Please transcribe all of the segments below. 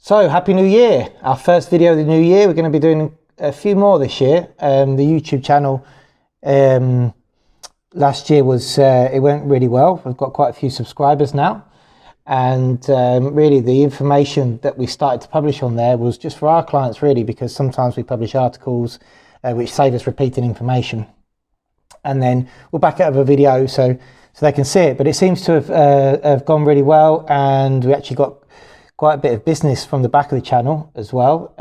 So, Happy New Year! Our first video of the new year. We're going to be doing a few more this year. The YouTube channel last year it went really well. We've got quite a few subscribers now. And really the information that we started to publish on there was just for our clients really, because sometimes we publish articles which save us repeating information. And then we'll back it up with a video so they can see it. But it seems to have gone really well, and we actually got quite a bit of business from the back of the channel as well.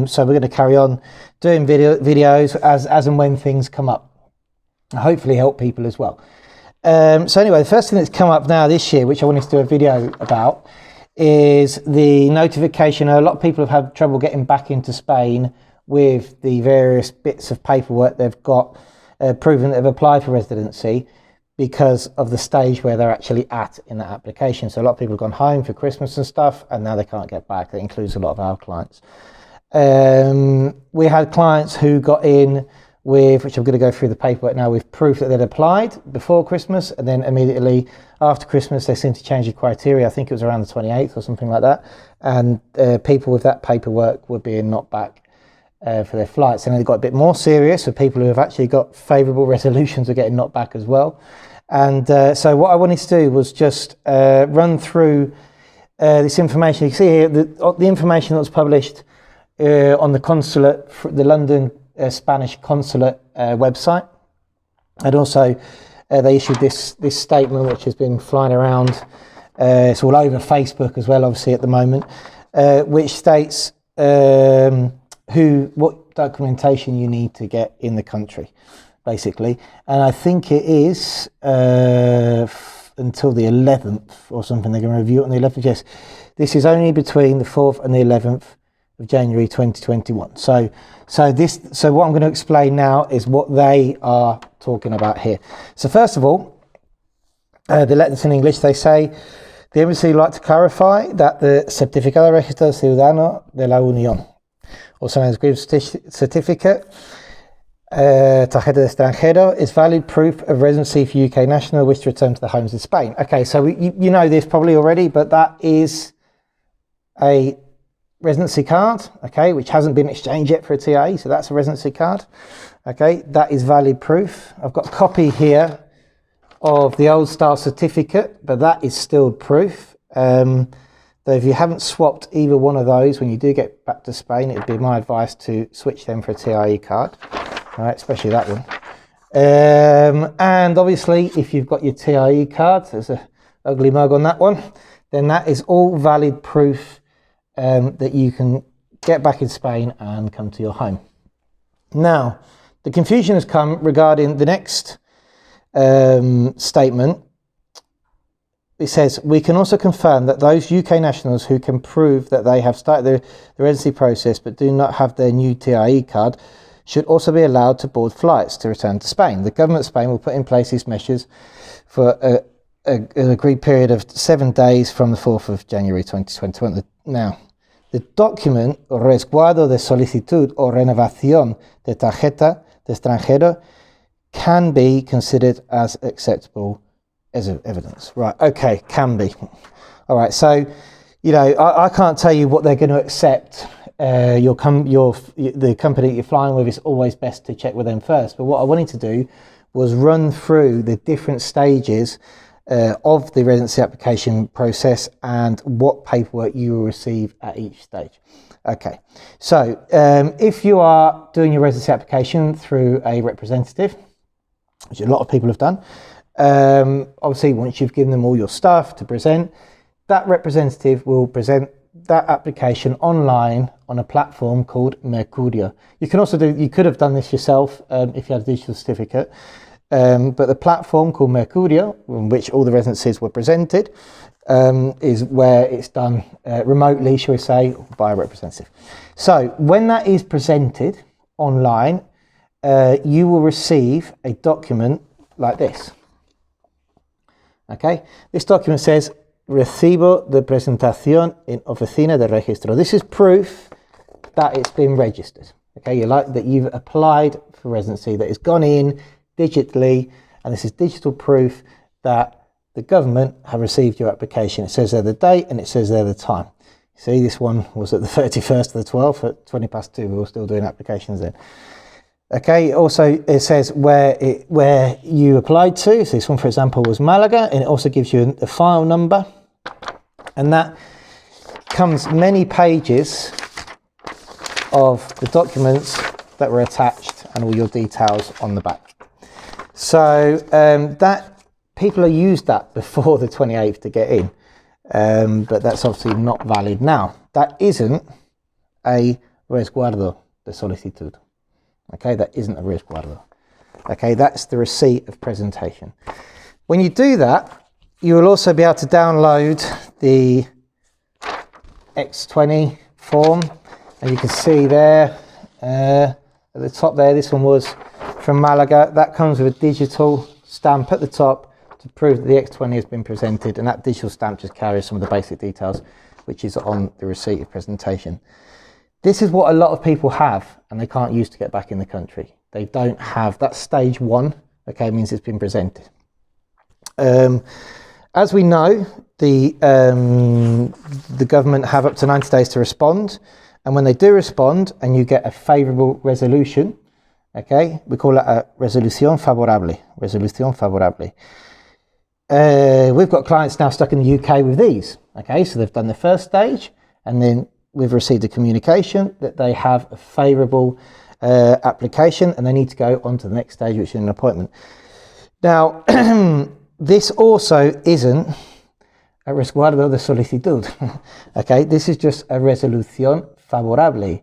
So we're going to carry on doing videos as and when things come up, and hopefully help people as well. So anyway, the first thing that's come up now this year, which I wanted to do a video about, is the notification. A lot of people have had trouble getting back into Spain with the various bits of paperwork they've got proving that they've applied for residency, because of the stage where they're actually at in that application. So a lot of people have gone home for Christmas and stuff, and now they can't get back. That includes a lot of our clients. We had clients who got in with, which I'm going to go through the paperwork now, with proof that they'd applied before Christmas, and then immediately after Christmas they seemed to change the criteria. I think it was around the 28th or something like that, and people with that paperwork were being knocked back for their flights. And then it got a bit more serious for people who have actually got favourable resolutions are getting knocked back as well. And so what I wanted to do was just run through this information. You can see here the information that was published on the Consulate, the London Spanish Consulate website. And also they issued this statement, which has been flying around. It's all over Facebook as well, obviously, at the moment, which states what documentation you need to get in the country, basically. And I think it is until the 11th or something. They're going to review it on the 11th. Yes, this is only between the 4th and the 11th of January 2021. So what I'm going to explain now is what they are talking about here. So first of all, the letters in English, they say, the embassy would like to clarify that the Certificado de Registro Ciudadano de la Unión, also known as Green Certificate, tarjeta de extranjero, is valid proof of residency for UK national who wish to return to their homes in Spain. Okay, so you know this probably already, but that is a residency card, okay, which hasn't been exchanged yet for a TIE, so that's a residency card. Okay, that is valid proof. I've got a copy here of the old style certificate, but that is still proof. Though if you haven't swapped either one of those, when you do get back to Spain, it would be my advice to switch them for a TIE card, all right, especially that one. And obviously, if you've got your TIE card, there's a ugly mug on that one, then that is all valid proof that you can get back in Spain and come to your home. Now, the confusion has come regarding the next statement. It says, we can also confirm that those UK nationals who can prove that they have started the residency process but do not have their new TIE card should also be allowed to board flights to return to Spain. The government of Spain will put in place these measures for an agreed period of 7 days from the 4th of January 2021. Now, the document Resguardo de solicitud o renovacion de tarjeta de extranjero can be considered as acceptable as evidence. Right, okay, can be. All right, so, you know, I can't tell you what they're going to accept. The company that you're flying with, is always best to check with them first. But what I wanted to do was run through the different stages of the residency application process and what paperwork you will receive at each stage. Okay, so if you are doing your residency application through a representative, which a lot of people have done, obviously once you've given them all your stuff to present, that representative will present that application online on a platform called Mercurio. You could have done this yourself if you had a digital certificate, but the platform called Mercurio, in which all the residencies were presented, is where it's done remotely, shall we say, by a representative. So when that is presented online, you will receive a document like this. Okay, this document says Recibo de presentación en oficina de registro. This is proof that it's been registered. Okay, you like that you've applied for residency, that it's gone in digitally, and this is digital proof that the government have received your application. It says there the date and it says there the time. See, this one was at the 31st of the 12th at 20 past 2. We were still doing applications then. Okay, also it says where you applied to. So this one, for example, was Malaga, and it also gives you a file number. And that comes many pages of the documents that were attached and all your details on the back. So that people have used that before the 28th to get in, but that's obviously not valid now. That isn't a resguardo de solicitud. Okay, that isn't a resguardo. Okay, that's the receipt of presentation. When you do that, you will also be able to download the X20 form, and you can see there at the top there, this one was from Malaga. That comes with a digital stamp at the top to prove that the X20 has been presented, and that digital stamp just carries some of the basic details which is on the receipt of presentation. This is what a lot of people have and they can't use to get back in the country. They don't have that stage 1, okay, means it's been presented. As we know, the government have up to 90 days to respond, and when they do respond and you get a favourable resolution, okay, we call it a resolución favorable. Resolución favorable. We've got clients now stuck in the UK with these, okay, so they've done the first stage, and then we've received a communication that they have a favourable application and they need to go on to the next stage, which is an appointment. Now, this also isn't a resguardo de solicitud. Okay, this is just a resolución favorable.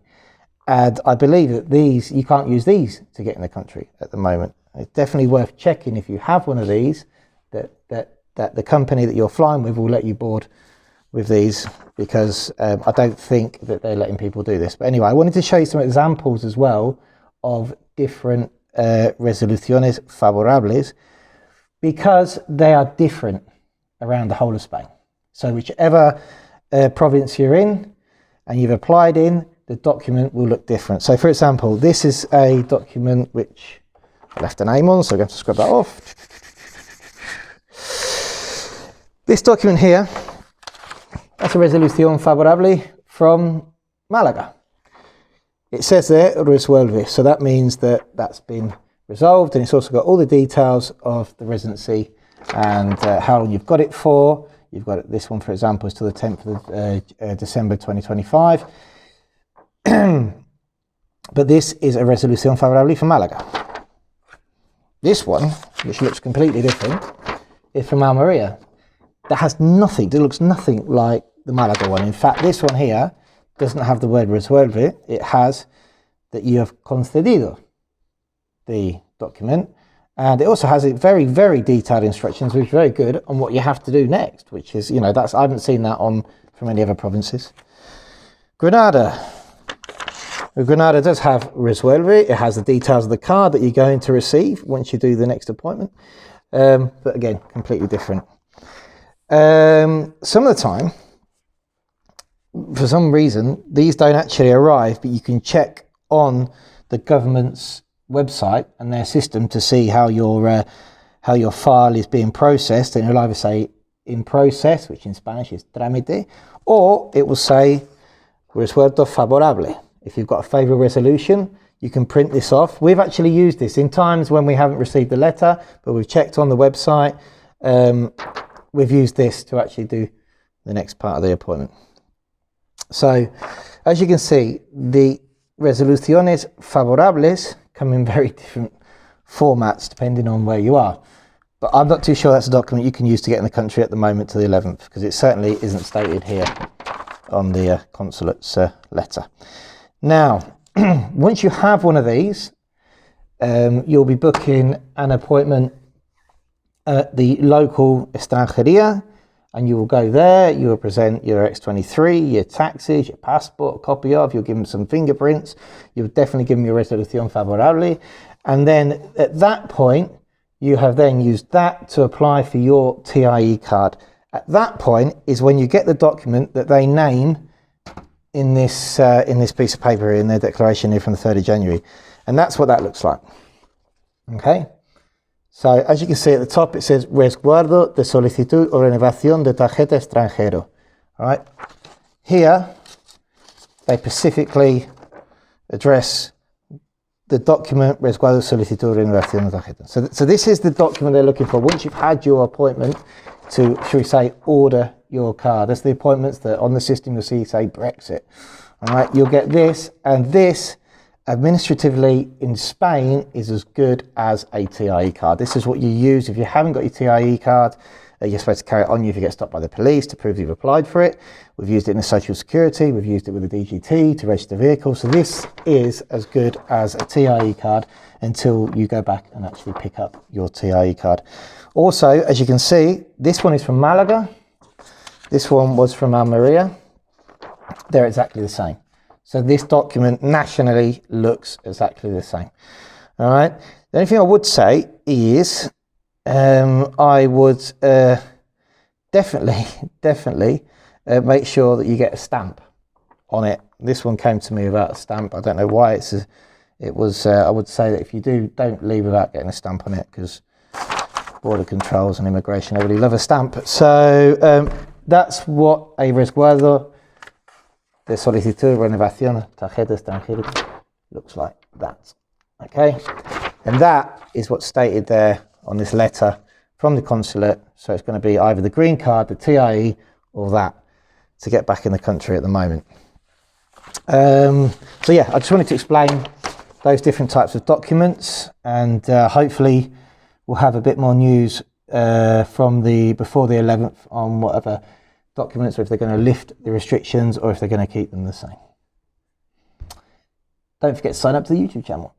And I believe that these, you can't use these to get in the country at the moment. It's definitely worth checking if you have one of these, that the company that you're flying with will let you board with these, because I don't think that they're letting people do this. But anyway, I wanted to show you some examples as well of different resoluciones favorables, because they are different around the whole of Spain. So whichever province you're in and you've applied in, the document will look different. So for example, this is a document which I left a name on, so I'm going to scrub that off. This document here, that's a resolución favorable from Malaga. It says there, resuelve, so that means that that's been resolved, and it's also got all the details of the residency and how long you've got it for. You've got it, this one, for example, is till the 10th of December 2025. But this is a resolución favorable from Malaga. This one, which looks completely different, is from Almeria. That has nothing, it looks nothing like the Malaga one. In fact, this one here doesn't have the word resuelve. It has that you have concedido the document, and it also has a very, very detailed instructions, which is very good on what you have to do next, which is, you know, that's, I haven't seen that on from any other provinces. Granada. Granada does have resuelve. It has the details of the card that you're going to receive once you do the next appointment, but again, completely different. Some of the time, for some reason, these don't actually arrive, but you can check on the government's website and their system to see how your file is being processed, and it'll either say in process, which in Spanish is trámite, or it will say resuelto favorable. If you've got a favourable resolution, you can print this off. We've actually used this in times when we haven't received the letter, but we've checked on the website. We've used this to actually do the next part of the appointment. So, as you can see, the resoluciones favorables come in very different formats depending on where you are. But I'm not too sure that's a document you can use to get in the country at the moment to the 11th, because it certainly isn't stated here on the consulate's letter. Now, once you have one of these, you'll be booking an appointment at the local Extranjeria, and you will go there, you will present your X23, your taxes, your passport, a copy of, you'll give them some fingerprints, you'll definitely give them your resolución favorable, and then at that point, you have then used that to apply for your TIE card. At that point is when you get the document that they name in this piece of paper, in their declaration here from the 3rd of January. And that's what that looks like. Okay? So, as you can see at the top, it says Resguardo de solicitud o renovación de tarjeta extranjero. All right? here they specifically address the document Resguardo, solicitud, renovacion, tarjeta. So this is the document they're looking for. Once you've had your appointment to, shall we say, order your car. That's the appointments that on the system you'll see say Brexit. All right, you'll get this, and this administratively in Spain is as good as a TIE card. This is what you use if you haven't got your TIE card. You're supposed to carry it on you if you get stopped by the police to prove you've applied for it. We've used it in the social security. We've used it with the DGT to register vehicles. So this is as good as a TIE card until you go back and actually pick up your TIE card. Also, as you can see, this one is from Malaga. This one was from Almeria. They're exactly the same. So this document nationally looks exactly the same. All right. The only thing I would say is I would definitely make sure that you get a stamp on it. This one came to me without a stamp. I don't know why. I would say that if you don't leave without getting a stamp on it, because border controls and immigration, they really love a stamp. So that's what a resguardo de solicitud, renovación, tarjeta extranjera looks like. That. Okay. And that is what's stated there on this letter from the consulate. So it's going to be either the green card, the TIE, or that to get back in the country at the moment. So yeah, I just wanted to explain those different types of documents, and hopefully we'll have a bit more news from before the 11th on whatever documents, or if they're going to lift the restrictions or if they're going to keep them the same. Don't forget to sign up to the YouTube channel.